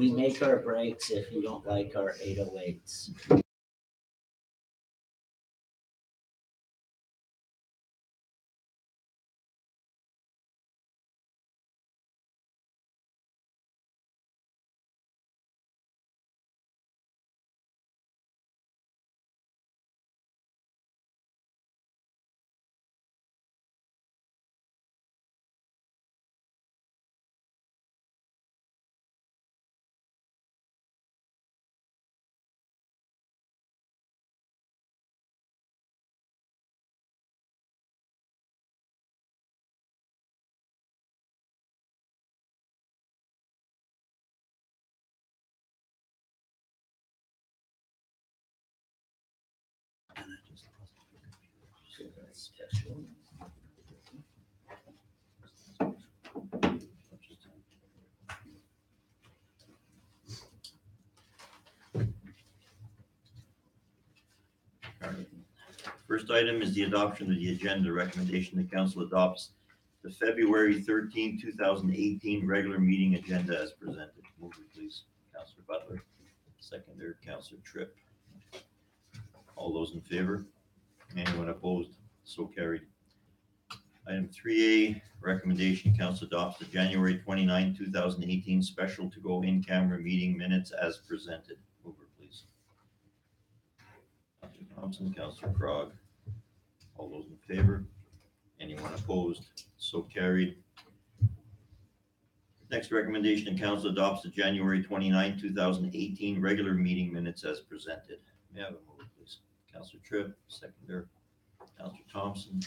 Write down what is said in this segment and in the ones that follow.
We make our breaks if you don't like our 808s. Special. First item is the adoption of the agenda. Recommendation the council adopts the February 13, 2018 regular meeting agenda as presented. Move it, please. Councillor Butler. Seconder, Councillor Tripp. All those in favor? Anyone opposed? So carried. Item 3A, recommendation council adopts the January 29, 2018 special to go in camera meeting minutes as presented. Move it, please. Councillor Thompson, Councillor Crog. All those in favor? Anyone opposed? So carried. Next recommendation, council adopts the January 29, 2018 regular meeting minutes as presented. May I have a move, please? Councillor Tripp, seconder. Councillor Thompson.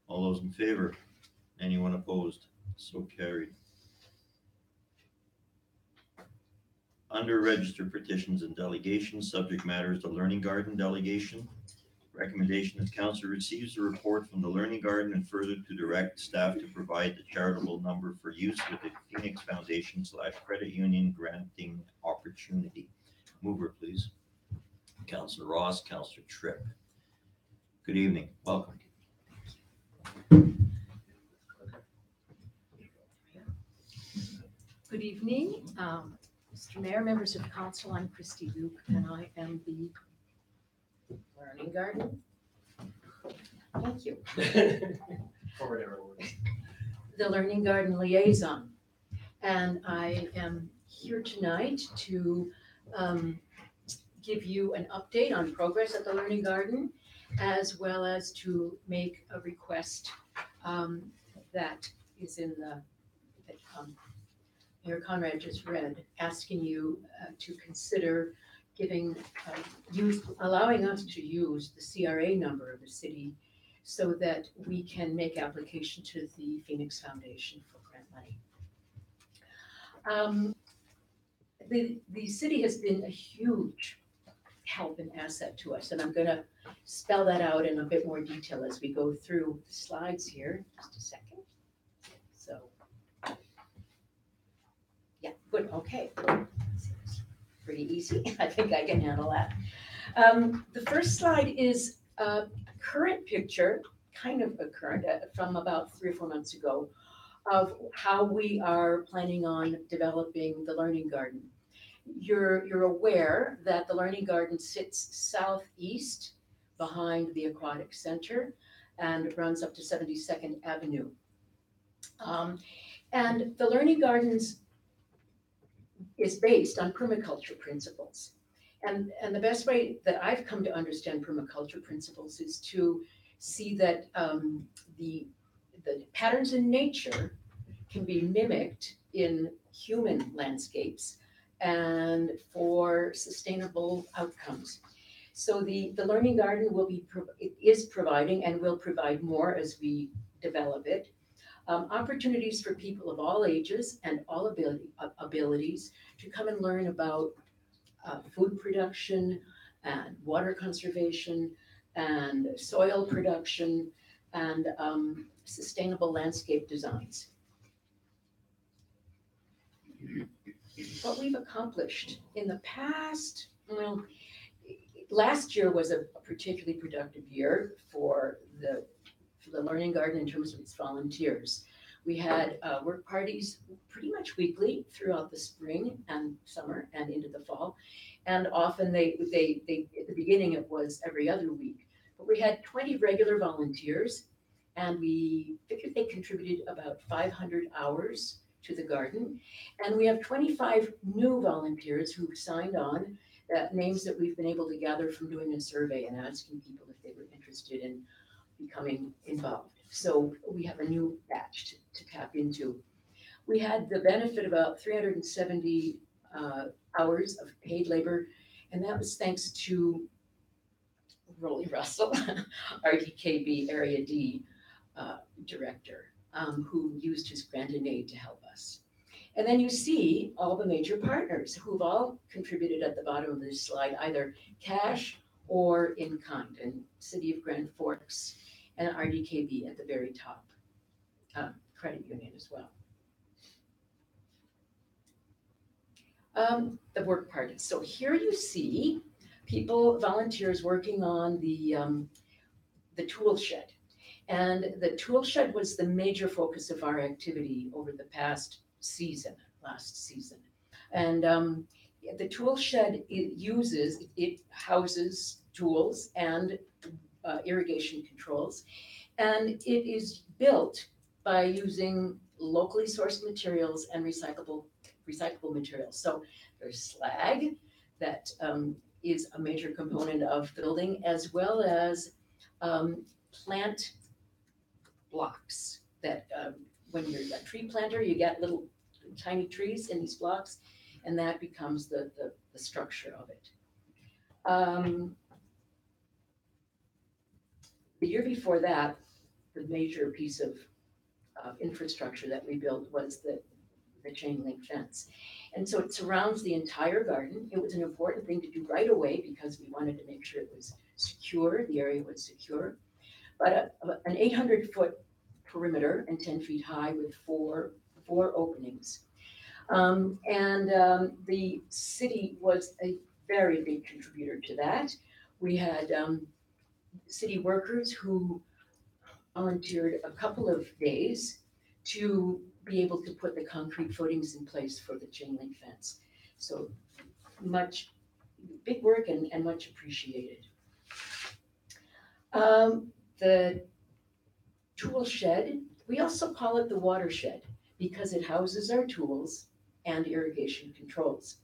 All those in favor? Anyone opposed? So carried. Under registered petitions and delegations, subject matter is the Learning Garden delegation. Recommendation that council receives a report from the Learning Garden and further to direct staff to provide the charitable number for use with the Phoenix Foundation / Credit Union granting opportunity. Mover, please. Councillor Ross, Councillor Tripp. Good evening. Welcome. Good evening, Mr. Mayor, members of council. I'm Christy Duke, and I am the Learning Garden. Thank you. The Learning Garden liaison, and I am here tonight to give you an update on progress at the Learning Garden, as well as to make a request that is in the Mayor Conrad just read, asking you to consider giving allowing us to use the CRA number of the city so that we can make application to the Phoenix Foundation for grant money. The city has been a huge help and asset to us, and I'm going to spell that out in a bit more detail as we go through the slides here. Just a second. So, yeah, good, okay. Pretty easy. I think I can handle that. The first slide is a current picture, kind of a current, from about 3 or 4 months ago, of how we are planning on developing the Learning Garden. You're aware that the Learning Garden sits southeast behind the Aquatic Center and runs up to 72nd Avenue. And the Learning Gardens is based on permaculture principles. And the best way that I've come to understand permaculture principles is to see that the patterns in nature can be mimicked in human landscapes and for sustainable outcomes. So the Learning Garden is providing and will provide more as we develop it. Opportunities for people of all ages and all abilities to come and learn about food production and water conservation and soil production and sustainable landscape designs. What we've accomplished in the past, well, last year was a particularly productive year for the Learning Garden in terms of its volunteers. We had work parties pretty much weekly throughout the spring and summer and into the fall. And often they at the beginning it was every other week. But we had 20 regular volunteers, and we figured they contributed about 500 hours to the garden. And we have 25 new volunteers who signed on, names that we've been able to gather from doing a survey and asking people if they were interested in becoming involved. So we have a new batch to tap into. We had the benefit of about 370 hours of paid labor, and that was thanks to Rolly Russell, RDKB Area D director, who used his grant and aid to help us. And then you see all the major partners who've all contributed at the bottom of this slide, either cash or in kind, and City of Grand Forks and RDKB at the very top, credit union as well. The work party. So here you see people, volunteers working on the tool shed. And the tool shed was the major focus of our activity over the past season, last season. And the tool shed, it houses tools and irrigation controls. And it is built by using locally sourced materials and recyclable materials. So there's slag that is a major component of the building, as well as plant blocks that when you're a tree planter, you get little tiny trees in these blocks, and that becomes the structure of it. The year before that, the major piece of infrastructure that we built was the chain link fence. And so it surrounds the entire garden. It was an important thing to do right away because we wanted to make sure it was secure, the area was secure. But an 800-foot perimeter and 10 feet high with four openings. The city was a very big contributor to that. We had city workers who volunteered a couple of days to be able to put the concrete footings in place for the chain link fence. So much big work and much appreciated. The tool shed, we also call it the watershed because it houses our tools and irrigation controls.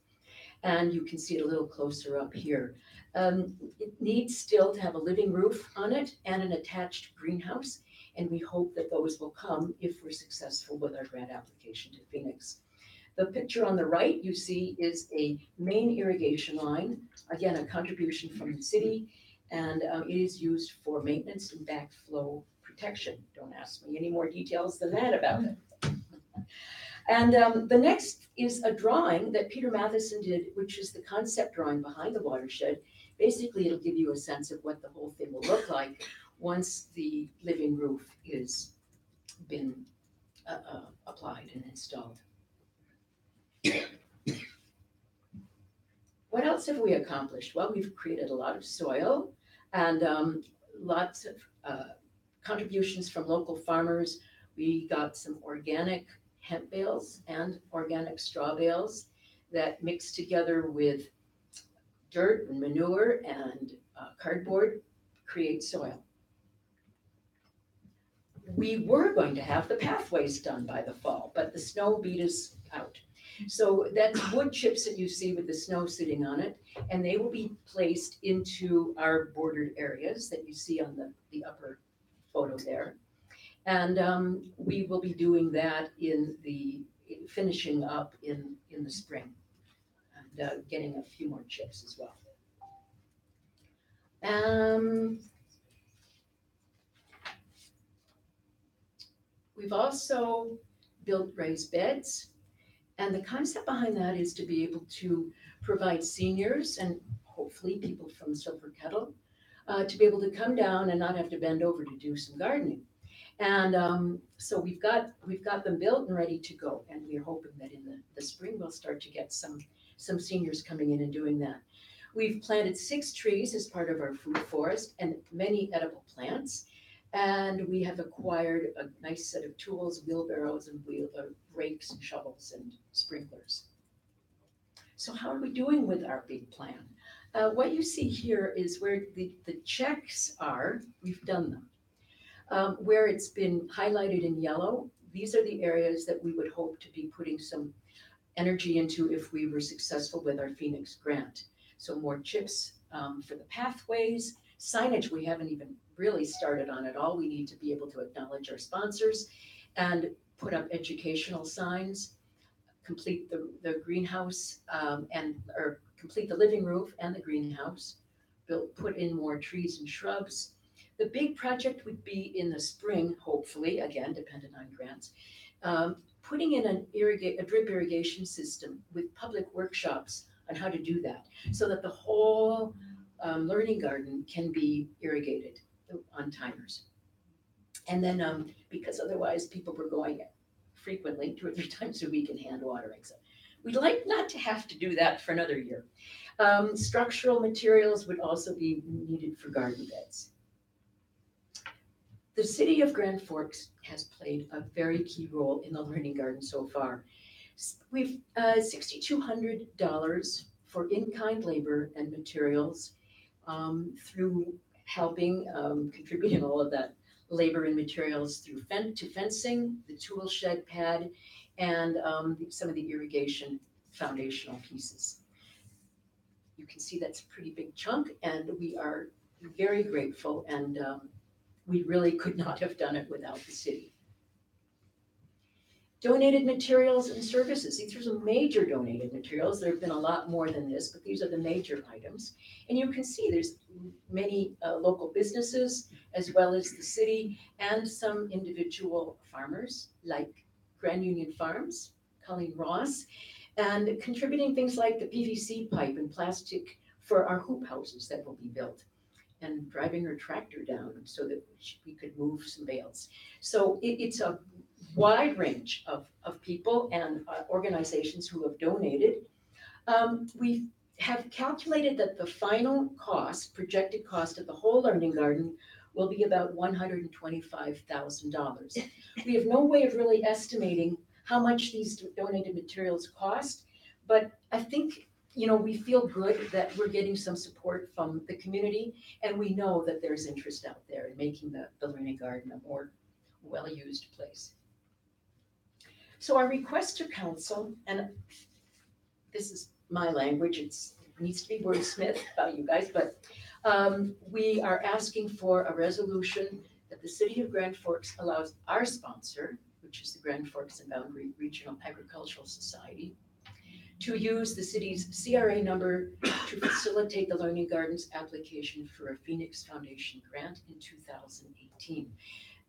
And you can see it a little closer up here. It needs still to have a living roof on it and an attached greenhouse. And we hope that those will come if we're successful with our grant application to Phoenix. The picture on the right you see is a main irrigation line, again, a contribution from the city, and it is used for maintenance and backflow protection. Don't ask me any more details than that about it. And the next is a drawing that Peter Matheson did, which is the concept drawing behind the watershed. Basically, it'll give you a sense of what the whole thing will look like once the living roof is been applied and installed. What else have we accomplished? Well, we've created a lot of soil and lots of contributions from local farmers. We got some organic hemp bales and organic straw bales that mixed together with dirt and manure and cardboard create soil. We were going to have the pathways done by the fall, but the snow beat us out. So that's wood chips that you see with the snow sitting on it, and they will be placed into our bordered areas that you see on the upper photo there. And we will be doing that finishing up in the spring and getting a few more chips as well. We've also built raised beds, and the concept behind that is to be able to provide seniors and hopefully people from Silver Kettle to be able to come down and not have to bend over to do some gardening. And so we've got them built and ready to go, and we're hoping that in the spring we'll start to get some seniors coming in and doing that. We've planted 6 trees as part of our food forest and many edible plants. And we have acquired a nice set of tools, wheelbarrows and rakes and shovels and sprinklers. So how are we doing with our big plan? What you see here is where the checks are, we've done them. Where it's been highlighted in yellow, these are the areas that we would hope to be putting some energy into if we were successful with our Phoenix grant. So more chips for the pathways, signage we haven't even really started on at all. We need to be able to acknowledge our sponsors and put up educational signs, complete the greenhouse or complete the living roof and the greenhouse, put in more trees and shrubs. The big project would be in the spring, hopefully, again, dependent on grants, putting in a drip irrigation system with public workshops on how to do that, so that the whole learning garden can be irrigated on timers. And then, because otherwise people were going frequently, 2 or 3 times a week, and hand watering. So we'd like not to have to do that for another year. Structural materials would also be needed for garden beds. The city of Grand Forks has played a very key role in the learning garden so far. We've $6,200 for in-kind labor and materials through helping, contributing all of that labor and materials through fencing, the tool shed pad, and some of the irrigation foundational pieces. You can see that's a pretty big chunk, and we are very grateful, and we really could not have done it without the city. Donated materials and services. These are some major donated materials. There have been a lot more than this, but these are the major items. And you can see there's many local businesses, as well as the city, and some individual farmers like Grand Union Farms, Colleen Ross, and contributing things like the PVC pipe and plastic for our hoop houses that will be built, and driving her tractor down so that we could move some bales. So it's a wide range of people and organizations who have donated. We have calculated that the final cost, projected cost of the whole learning garden will be about $125,000. We have no way of really estimating how much these donated materials cost, but I think, we feel good that we're getting some support from the community, and we know that there's interest out there in making the learning garden a more well-used place. So our request to council, and this is my language, it needs to be wordsmith about you guys, but we are asking for a resolution that the city of Grand Forks allows our sponsor, which is the Grand Forks and Boundary Regional Agricultural Society, to use the city's CRA number to facilitate the Learning Gardens application for a Phoenix Foundation grant in 2018.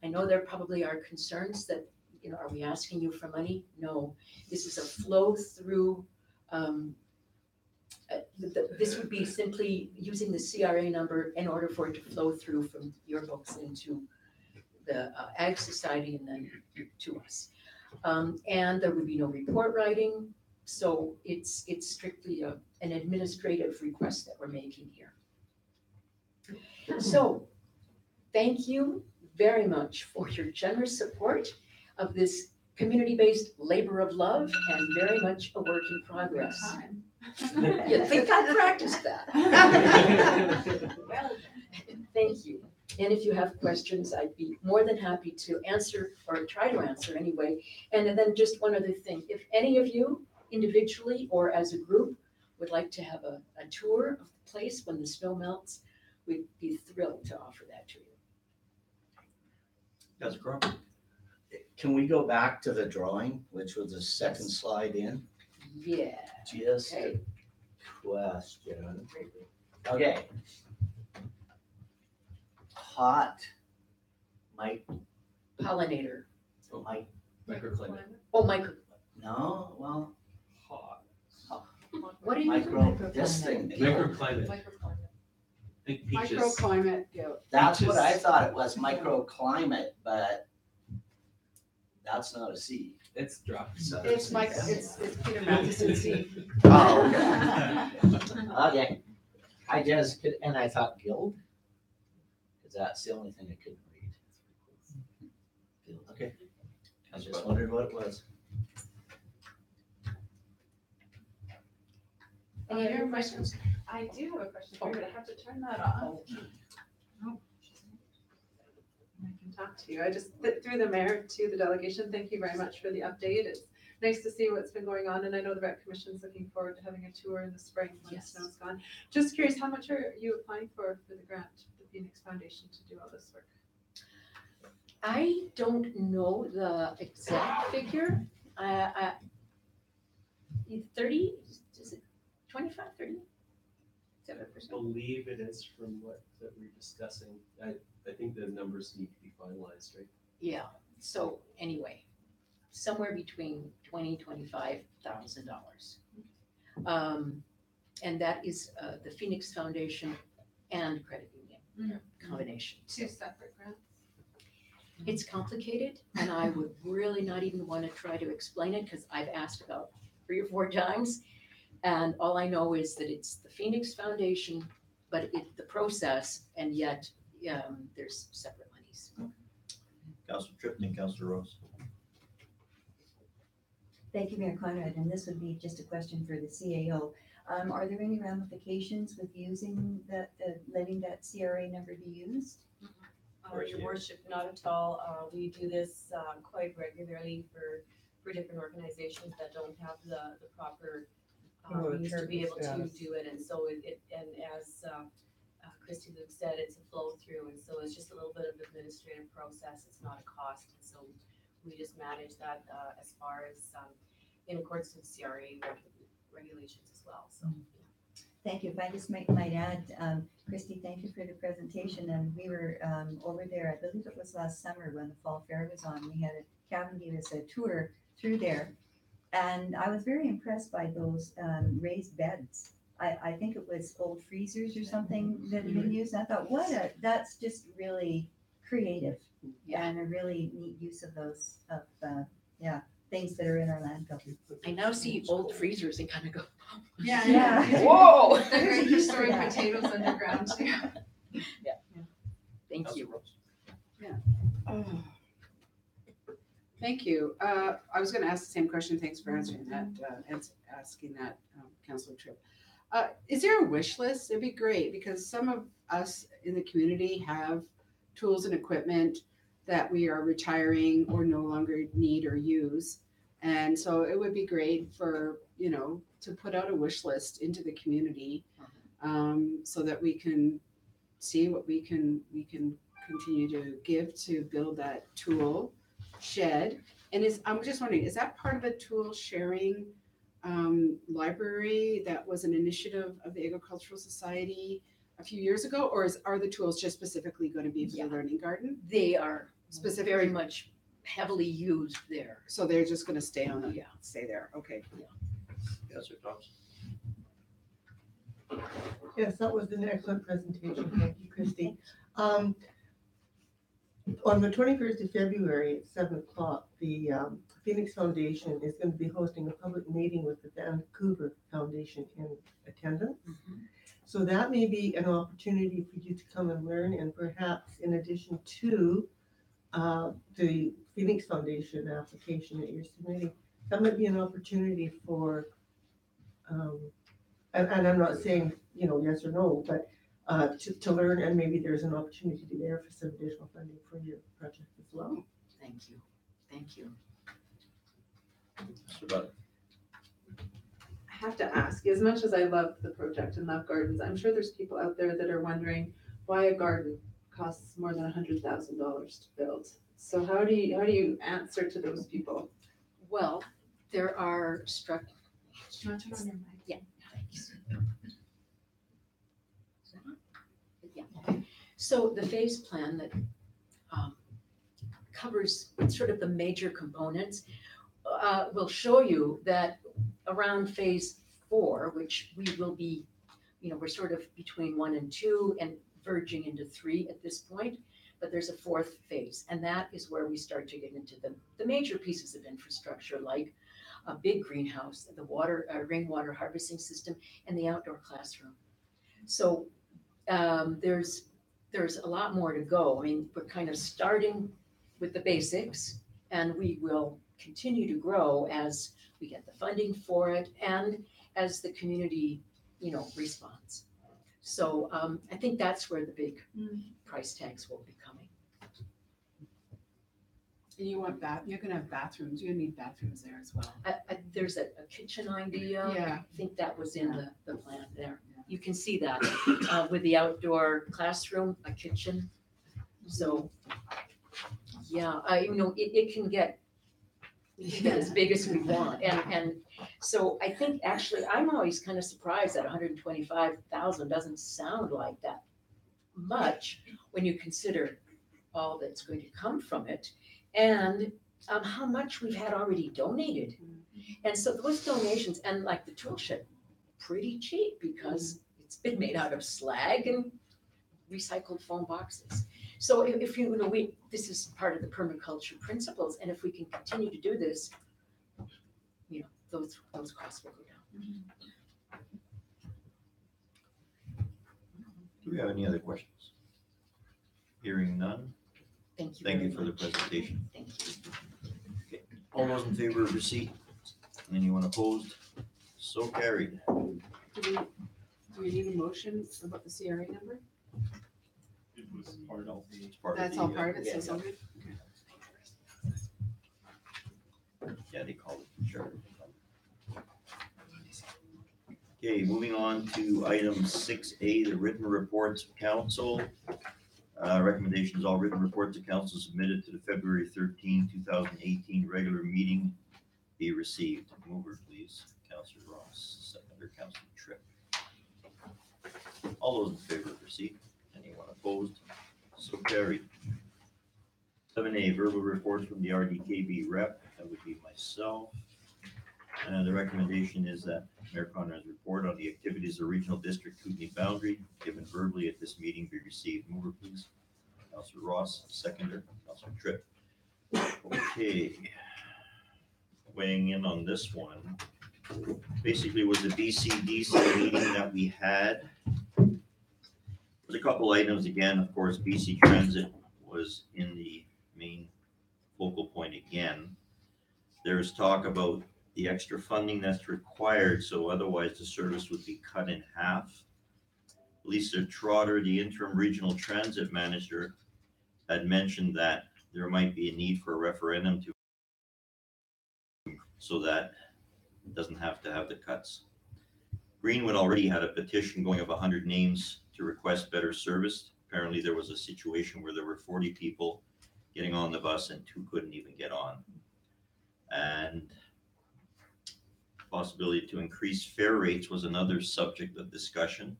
I know there probably are concerns that, are we asking you for money? No, this is a flow through. This would be simply using the CRA number in order for it to flow through from your books into the Ag Society and then to us. And there would be no report writing. So it's strictly an administrative request that we're making here. So thank you very much for your generous support of this community-based labor of love, and very much a work in progress. You think I practiced that? Well, thank you. And if you have questions, I'd be more than happy to answer, or try to answer anyway. And then just one other thing, if any of you individually or as a group would like to have a tour of the place when the snow melts, we'd be thrilled to offer that to you. Councilor Crawford? Can we go back to the drawing, which was the second slide in? Yeah. Just Okay. a question. Okay. Hot Pollinator. Microclimate. Oh, no, well, Hot. what do you mean? this thing. Microclimate. Think peaches. Microclimate, That's what I Peaches. thought it was, microclimate, but that's not a seed. It's dropped. So it's Peter Matheson seed. Oh, okay. I just could, and I thought guild, because that's the only thing I couldn't read. just wondered what it was. Any other questions? I do have a question for you, but I have to turn that off. I can talk to you. I just, through the mayor to the delegation, thank you very much for the update. It's nice to see what's been going on, and I know the rec commission's looking forward to having a tour in the spring when the Yes. snow's gone. Just curious, how much are you applying for the grant, the Phoenix Foundation, to do all this work? I don't know the exact figure. 30, is it 25, 30? Is that what I believe it is from what that we're discussing. I think the numbers need to be finalized, right? Yeah, so anyway, somewhere between $25,000. And that is the Phoenix Foundation and Credit Union combination. Two separate grants? It's complicated, and I would really not even want to try to explain it, because I've asked about 3 or 4 times. And all I know is that it's the Phoenix Foundation, but it's the process, and yet there's separate monies. Councillor Tripp and Councillor Rose. Thank you, Mayor Conrad, and this would be just a question for the CAO. Are there any ramifications with using letting that CRA number be used? Your worship, not at all. We do this quite regularly for different organizations that don't have the proper means to be able to do it. And so and as Christy Luke said, it's a flow through, and so it's just a little bit of administrative process. It's not a cost, and so we just manage that as far as in accordance with CRA regulations as well. So. Thank you. If I just might add, Christy, thank you for the presentation. And we were over there, I believe it was last summer when the Fall Fair was on. We had Kevin gave us a tour through there. And I was very impressed by those raised beds. I think it was old freezers or something that had been used. And I thought, that's just really creative. Yeah. And a really neat use of those, things that are in our landfill. I now see old freezers and kind of go, Yeah. Yeah. whoa! They're great for storing Yeah. potatoes underground too. Thank Councillor you. Rose. Thank you. I was going to ask the same question. Thanks for answering that, asking that, Councilor Tripp. Is there a wish list? It'd be great, because some of us in the community have tools and equipment that we are retiring or no longer need or use. And so it would be great for, to put out a wish list into the community, so that we can see what we can continue to give to build that tool shed. And I'm just wondering, is that part of a tool sharing library that was an initiative of the Agricultural Society a few years ago, or are the tools just specifically going to be for Yeah. the learning garden? They are Specifically, very much heavily used there. so they're just going to stay on the Yeah. stay there. Okay. Councillor Thompson. Yes, that was an excellent presentation. Thank you, Christy. On the 21st of February at 7 o'clock, the Phoenix Foundation is going to be hosting a public meeting with the Vancouver Foundation in attendance. So that may be an opportunity for you to come and learn, and perhaps in addition to the Phoenix Foundation application that you're submitting, that might be an opportunity for, and I'm not saying, yes or no, but to learn, and maybe there's an opportunity there for some additional funding for your project as well. Thank you. Thank you. Councillor Butler. I have to ask, as much as I love the project and love gardens, I'm sure there's people out there that are wondering why a garden costs more than $100,000 to build. So how do you answer to those people? Well, there are Do you want to turn on your mic? So the phase plan that covers sort of the major components will show you that around phase 4, which we will be, we're sort of between 1 and 2 and verging into 3 at this point, but there's a 4th phase, and that is where we start to get into the major pieces of infrastructure, like a big greenhouse, the rainwater harvesting system, and the outdoor classroom. So there's a lot more to go. I mean, we're kind of starting with the basics, And we will continue to grow as we get the funding for it and as the community, responds. So I think that's where the big price tags will be coming. And you're gonna have bathrooms, you're gonna need bathrooms there as well. There's a kitchen idea. Yeah. I think that was in the plan there. You can see that with the outdoor classroom, a kitchen. So, yeah, it can get as big as we want. And so I think actually, I'm always kind of surprised that 125,000 doesn't sound like that much when you consider all that's going to come from it and how much we've had already donated. And so those donations, and like the tool shed, pretty cheap because it's been made out of slag and recycled foam boxes. So if this is part of the permaculture principles, and if we can continue to do this, those costs will go down. Do we have any other questions? Hearing none, Thank you. thank very you for the much. presentation. Thank you. All those in favor of receipt? Anyone opposed? So carried. Do we need a motion about the CRA number? It was part of the. It's part of That's the, all part of it, so yeah, it's all good? Yeah, they call it charter. Okay, moving on to item 6A, the written reports of council. Recommendations, all written reports of council submitted to the February 13, 2018 regular meeting be received. Mover, please. Councillor Ross, seconder, Councillor Tripp. All those in favor of receipt? Anyone opposed? So carried. 7A, verbal reports from the RDKB rep. That would be myself. The recommendation is that Mayor Conrad's report on the activities of the Regional District Kootenai boundary given verbally at this meeting be received. Mover, please. Councillor Ross, seconder, Councillor Tripp. Okay. Weighing in on this one, basically was the BCDC meeting that we had. There's a couple items again, of course, BC Transit was in the main focal point again. There's talk about the extra funding that's required, so otherwise the service would be cut in half. Lisa Trotter, the interim regional transit manager, had mentioned that there might be a need for a referendum so that it doesn't have to have the cuts. Greenwood already had a petition going of 100 names to request better service. Apparently there was a situation where there were 40 people getting on the bus and 2 couldn't even get on. And possibility to increase fare rates was another subject of discussion.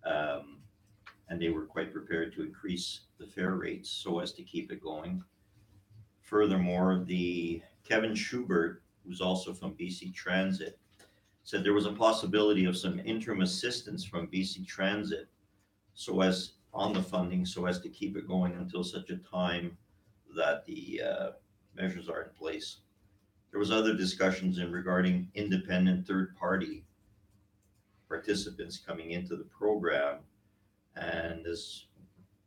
And they were quite prepared to increase the fare rates so as to keep it going. Furthermore, Kevin Schubert, who's also from BC Transit, said there was a possibility of some interim assistance from BC Transit on the funding so as to keep it going until such a time that the measures are in place. There was other discussions regarding independent third-party participants coming into the program. And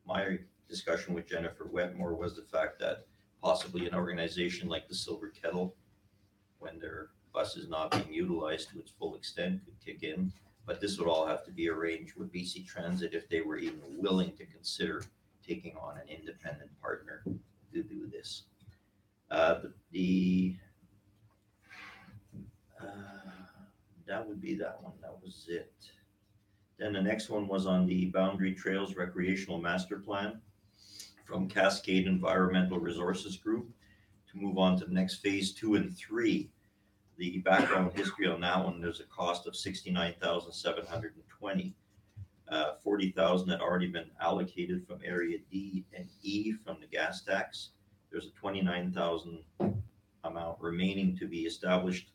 my discussion with Jennifer Wetmore was the fact that possibly an organization like the Silver Kettle, when their bus is not being utilized to its full extent, could kick in. But this would all have to be arranged with BC Transit if they were even willing to consider taking on an independent partner to do this. That would be that one. That was it. Then the next one was on the Boundary Trails Recreational Master Plan from Cascade Environmental Resources Group to move on to the next phase 2 and 3. The background history on that one, there's a cost of $69,720. 40,000 had already been allocated from area D and E from the gas tax. There's a 29,000 amount remaining to be established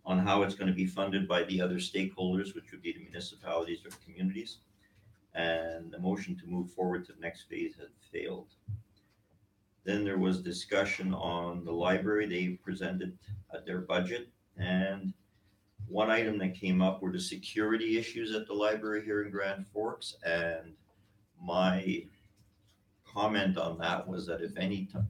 on how it's going to be funded by the other stakeholders, which would be the municipalities or communities. And the motion to move forward to the next phase had failed. Then there was discussion on the library. They presented their budget, and one item that came up were the security issues at the library here in Grand Forks. And my comment on that was that if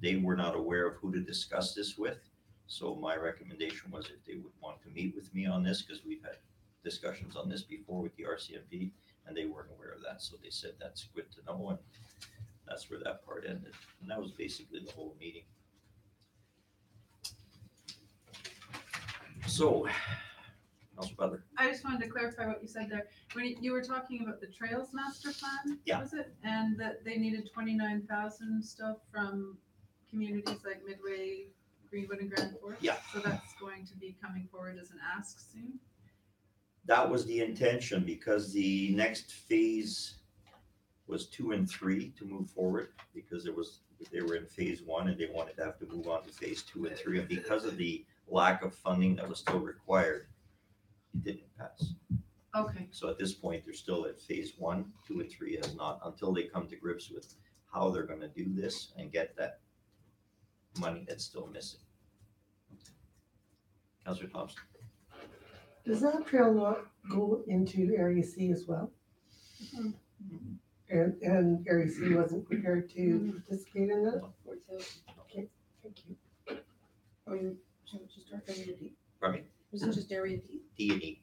they were not aware of who to discuss this with. So my recommendation was if they would want to meet with me on this, because we've had discussions on this before with the RCMP, and they weren't aware of that, so they said that's good to know, and that's where that part ended. And that was basically the whole meeting. So, Councilor Butler. I just wanted to clarify what you said there. When you were talking about the Trails Master Plan, Yeah. was it? And that they needed 29,000 stuff from communities like Midway, Greenwood and Grand Forks? Yeah. So that's going to be coming forward as an ask soon? That was the intention, because the next phase was 2 and 3 to move forward, because they were in phase 1 and they wanted to have to move on to phase 2 and 3, and because of the lack of funding that was still required, it didn't pass. Okay, So at this point, they're still at phase 1, 2 and 3 has not, until they come to grips with how they're gonna do this and get that money that's still missing. Councilor Thompson. Does that trail not go into Area C as well? And Area C wasn't prepared to participate in that? Okay, thank you. Oh, you, so it's just area D? Pardon me? Was it just area D? D and E.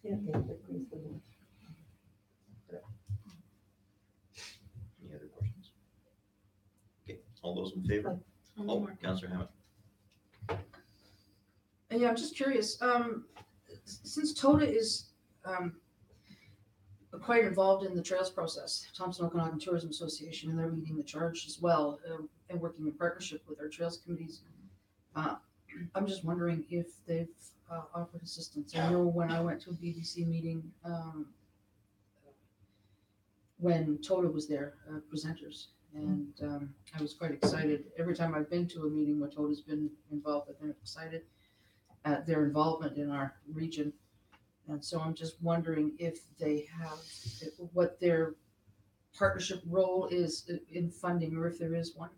Yeah. Any other questions? Okay, all those in favor? Oh, Councilor Hammond. Yeah, I'm just curious, since TOTA is, quite involved in the trails process, Thompson Okanagan Tourism Association, and they're leading the charge as well, and working in partnership with our trails committees. I'm just wondering if they've, offered assistance. I know when I went to a BBC meeting, when TOTA was there, presenters, and, I was quite excited. Every time I've been to a meeting where TOTA's been involved, I've been excited at their involvement in our region. And so I'm just wondering if they have, what their partnership role is in funding, or if there is one.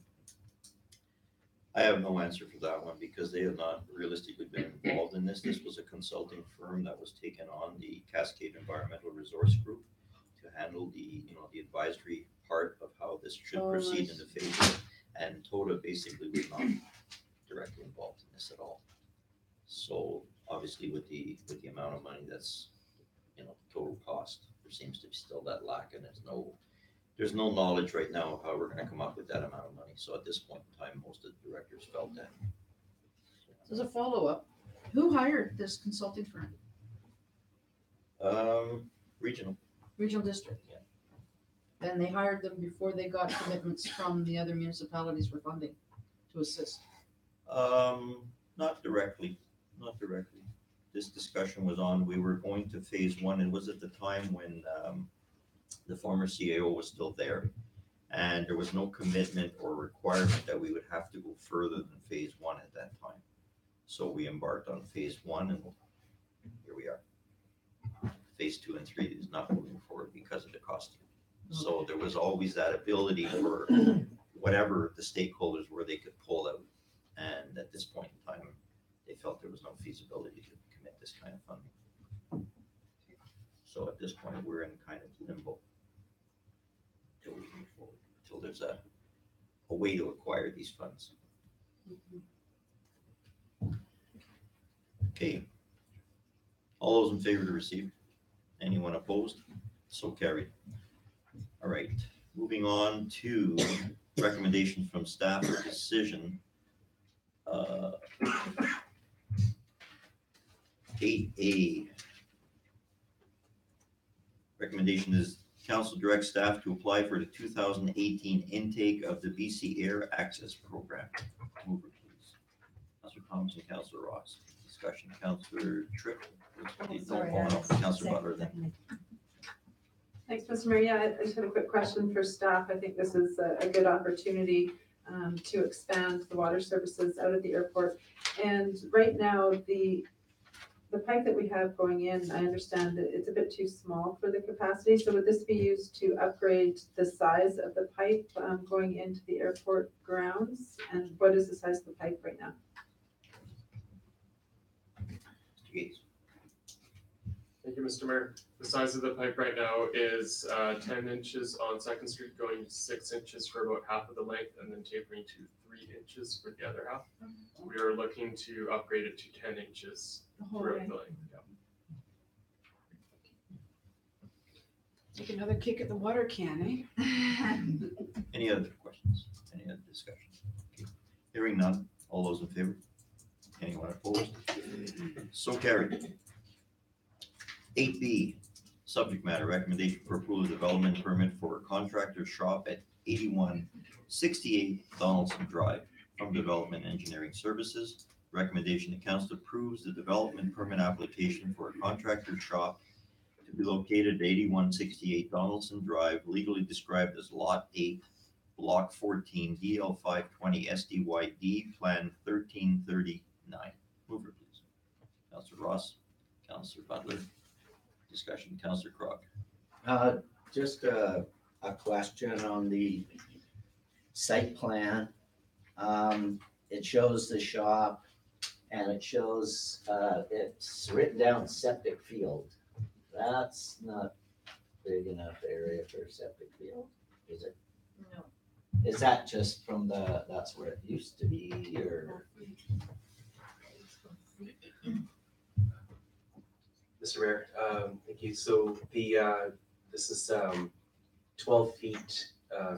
I have no answer for that one, because they have not realistically been involved in this. This was a consulting firm that was taken on, the Cascade Environmental Resource Group, to handle the advisory part of how this should proceed in the phase. And TOTA basically was not directly involved in this at all. So obviously with the amount of money that's, total cost, there seems to be still that lack, and there's no knowledge right now of how we're gonna come up with that amount of money. So at this point in time, most of the directors felt that. As a follow-up, who hired this consulting firm? Regional. Regional district? Yeah. And they hired them before they got commitments from the other municipalities for funding to assist? Not directly. This discussion was on, we were going to phase 1, and was at the time when the former CAO was still there. And there was no commitment or requirement that we would have to go further than phase 1 at that time. So we embarked on phase 1, and here we are. Phase 2 and 3 is not moving forward because of the cost. So there was always that ability for whatever the stakeholders were, they could pull out. And at this point in time, they felt there was no feasibility to commit this kind of funding. So at this point, we're in kind of limbo until we move forward, until there's a way to acquire these funds. Okay. All those in favor to receive? Anyone opposed? So carried. All right, moving on to recommendations from staff or decision. 8A. Recommendation is council directs staff to apply for the 2018 intake of the BC Air Access Program. Move it, please. Councilor Thompson, Councilor Ross. Discussion, Councilor Tripp. Councilor Butler then. thanks, Mr. Mayor. Yeah, I just had a quick question for staff. I think this is a good opportunity to expand the water services out at the airport. And right now, the pipe that we have going in, I understand that it's a bit too small for the capacity. So would this be used to upgrade the size of the pipe going into the airport grounds? And what is the size of the pipe right now? Mr. Gates. Thank you, you, Mr. Mayor. The size of the pipe right now is 10 inches on Second Street, going 6 inches for about half of the length, and then tapering to 3 inches for the other half. We are looking to upgrade it to 10 inches The whole throughout way. the length. Yeah. Take another kick at the water can, eh? Any other questions? Any other discussion? Okay. Hearing none. All those in favor? Anyone opposed? So carried. 8B, subject matter recommendation for approval of development permit for a contractor shop at 8168 Donaldson Drive from Development Engineering Services. Recommendation, the council approves the development permit application for a contractor shop to be located at 8168 Donaldson Drive, legally described as Lot 8, Block 14, DL 520 SDYD, Plan 1339. Mover, please. Councillor Ross, Councillor Butler. Discussion, Councillor Crog. Just a question on the site plan. It shows the shop and it shows, it's written down septic field. That's not big enough area for a septic field, is it? No. Is that just from that's where it used to be, or? Mr. Mayor, thank you. So this is 12 feet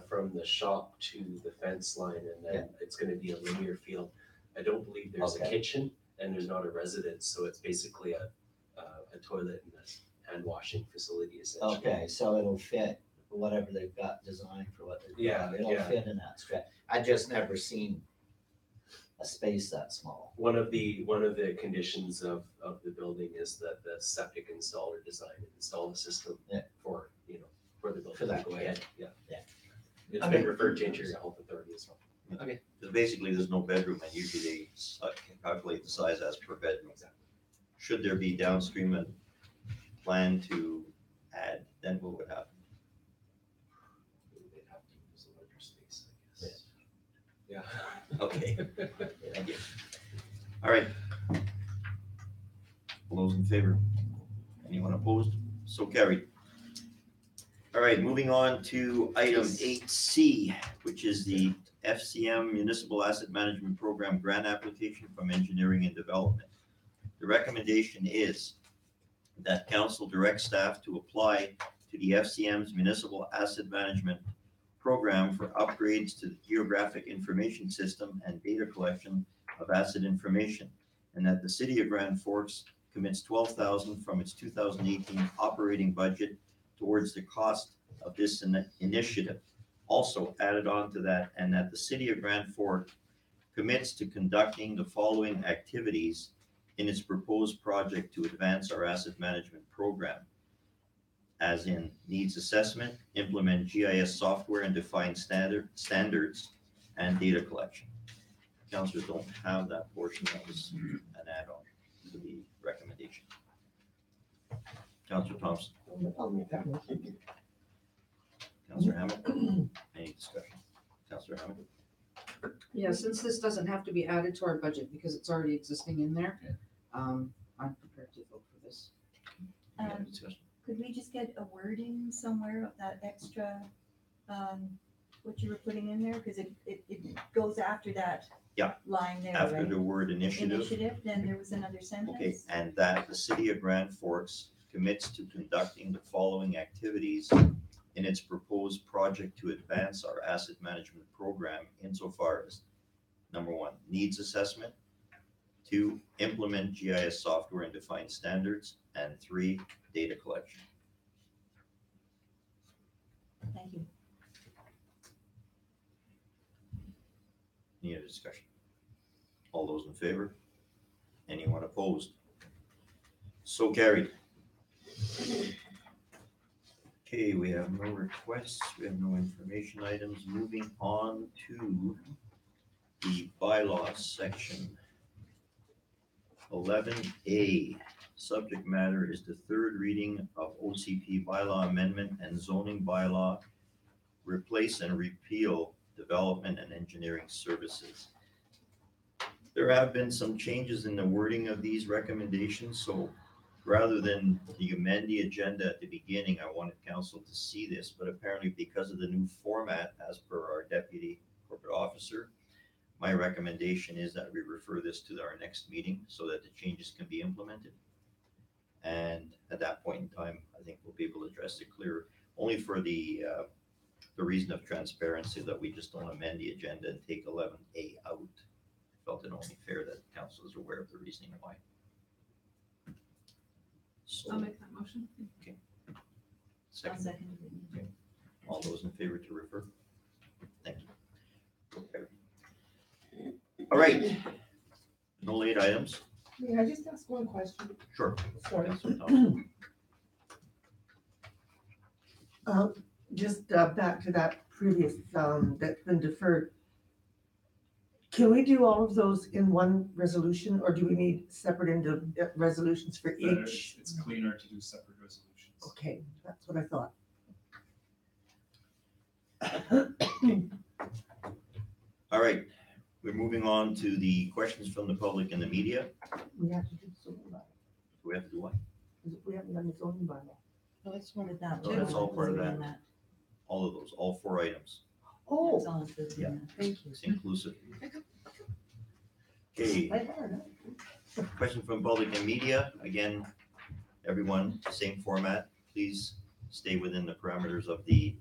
from the shop to the fence line, and then it's gonna be a linear field. I don't believe there's a Okay. kitchen and there's not a residence, so it's basically a toilet and a hand washing facility essentially. Okay, so it'll fit whatever they've got designed for what they've got. Yeah, It'll yeah. fit in that stretch. I just never seen a space that small. One of the conditions of the building is that the septic installer design and install the system Yeah. for, for the building For that to go kit. ahead, yeah. Yeah. It's I been mean- referred to Interior Health Authority as well. Okay. Because basically there's no bedroom and usually they can calculate the size as per bedroom. Exactly. Should there be downstream a plan to add, then what would happen? They'd have to use a larger space, I guess. Yeah. Okay. Thank you. All right. All those in favor? Anyone opposed? So carried. All right, moving on to item 8C, which is the FCM Municipal Asset Management Program grant application from Engineering and Development. The recommendation is that council direct staff to apply to the FCM's Municipal Asset Management Program for upgrades to the Geographic Information System and data collection of asset information, and that the City of Grand Forks commits $12,000 from its 2018 operating budget towards the cost of this initiative. Also added on to that, and that the City of Grand Forks commits to conducting the following activities in its proposed project to advance our asset management program, as in needs assessment, implement GIS software and define standards and data collection. Councilors don't have that portion, that was an add-on to the recommendation. Councilor Thompson. I'll make that motion. Councilor Hammond, any discussion? Councilor Hammond? Yeah, since this doesn't have to be added to our budget because it's already existing in there, I'm prepared to vote for this. Any other Um, discussion? Could we just get a wording somewhere of that extra, what you were putting in there? Because it goes after that Yeah. line there, After right? the word initiative, Initiative, then there was another okay, sentence. and that the City of Grand Forks commits to conducting the following activities in its proposed project to advance our asset management program insofar as, number one, needs assessment, 2, implement GIS software and define standards, and 3, data collection. Thank you. Any other discussion? All those in favor? Anyone opposed? So carried. Okay, we have no requests, we have no information items. Moving on to the bylaws section. 11A, subject matter is the third reading of OCP bylaw amendment and zoning bylaw replace and repeal development and engineering services. There have been some changes in the wording of these recommendations, so rather than you amend the agenda at the beginning, I wanted council to see this, but apparently because of the new format as per our deputy corporate officer, my recommendation is that we refer this to our next meeting so that the changes can be implemented. And at that point in time, I think we'll be able to address it clear, only for the reason of transparency, that we just don't amend the agenda and take 11A out. I felt it only fair that council is aware of the reasoning why. So, I'll make that motion. I'll second, second it. all those in favor to refer? Thank you. Okay. All right. No late items? May I just ask one question? Sure. Sorry. Councilor Thompson. Just back to that previous, that's been deferred. Can we do all of those in one resolution, or do we need separate resolutions for each? It's cleaner to do separate resolutions. Okay, that's what I thought. All right, we're moving on to the questions from the public and the media. We have to do the zoning bylaw. We have to do what? We haven't done the zoning bylaw. Oh, that's one of that. Oh, that's all part of that. All of those, all 4 items. That's Oh, all included Yeah. in that. thank you. It's inclusive. Okay, I learned. question from public and media. Again, everyone, same format. Please stay within the parameters of the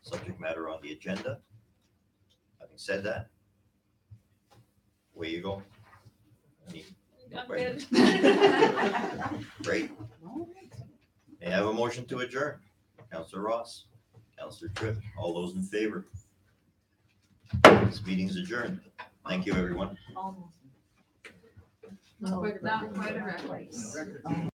subject matter on the agenda. Having said that, away you go. Any I'm questions? good. Great. May I have a motion to adjourn? Councillor Ross, Councillor Tripp, all those in favor? This meeting is adjourned. Thank you, everyone. Almost. Not quite a record.